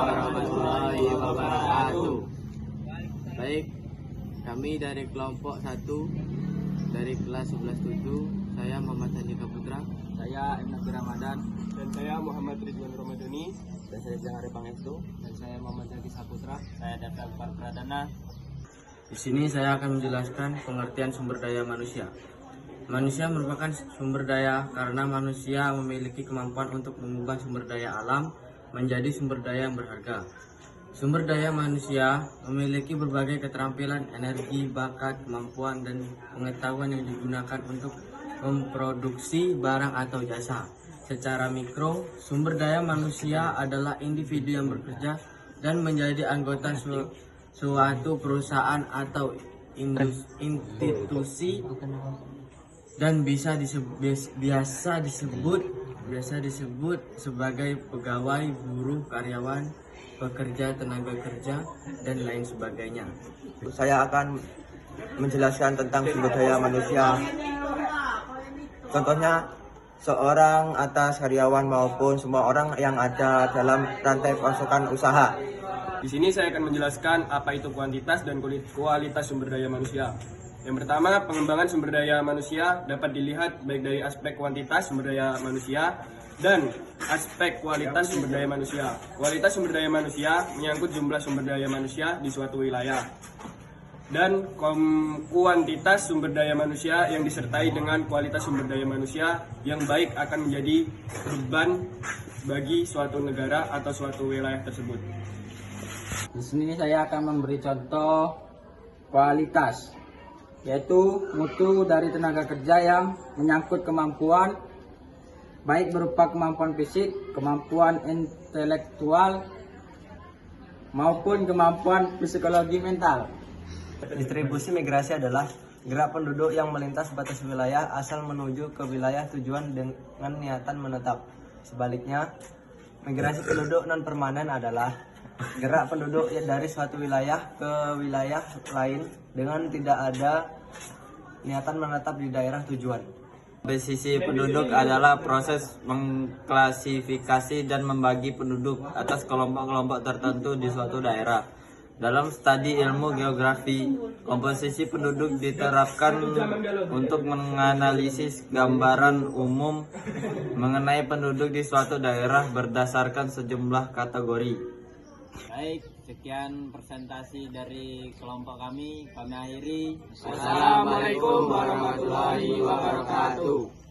warahmatullahi wabarakatuh. Baik, kami dari kelompok 1 dari kelas 11-7, saya Muhammad Andika Putra, Saya Ibnu Ramadan, Dan saya Muhammad Ridwan Ramadhani. dan saya Jangan Pangestu. dan saya Muhammad Zaki Saputra. Saya Data Pradana. Di sini saya akan menjelaskan pengertian sumber daya manusia. Manusia merupakan sumber daya karena manusia memiliki kemampuan untuk mengubah sumber daya alam menjadi sumber daya yang berharga. Sumber daya manusia memiliki berbagai keterampilan, energi, bakat, kemampuan, dan pengetahuan yang digunakan untuk memproduksi barang atau jasa. Secara mikro, sumber daya manusia adalah individu yang bekerja dan menjadi anggota suatu perusahaan atau institusi dan biasa disebut sebagai pegawai, buruh, karyawan, pekerja, tenaga kerja, dan lain sebagainya. Saya akan menjelaskan tentang sumber daya manusia. Contohnya, seorang atas karyawan maupun semua orang yang ada dalam rantai pasokan usaha. Di sini saya akan menjelaskan apa itu kuantitas dan kualitas sumber daya manusia. Yang pertama, pengembangan sumber daya manusia dapat dilihat baik dari aspek kuantitas sumber daya manusia dan aspek kualitas sumber daya manusia. Kualitas sumber daya manusia menyangkut jumlah sumber daya manusia di suatu wilayah. Dan kuantitas sumber daya manusia yang disertai dengan kualitas sumber daya manusia yang baik akan menjadi beban bagi suatu negara atau suatu wilayah tersebut. Di sini saya akan memberi contoh kualitas, yaitu mutu dari tenaga kerja yang menyangkut kemampuan, baik berupa kemampuan fisik, kemampuan intelektual, maupun kemampuan psikologi mental. Distribusi migrasi adalah gerak penduduk yang melintas batas wilayah asal menuju ke wilayah tujuan dengan niatan menetap. Sebaliknya, migrasi penduduk non permanen adalah gerak penduduk dari suatu wilayah ke wilayah lain dengan tidak ada niatan menetap di daerah tujuan. Komposisi penduduk adalah proses mengklasifikasi dan membagi penduduk atas kelompok-kelompok tertentu di suatu daerah. Dalam studi ilmu geografi, komposisi penduduk diterapkan untuk menganalisis gambaran umum mengenai penduduk di suatu daerah berdasarkan sejumlah kategori. Baik, sekian presentasi dari kelompok kami akhiri. Assalamualaikum warahmatullahi wabarakatuh.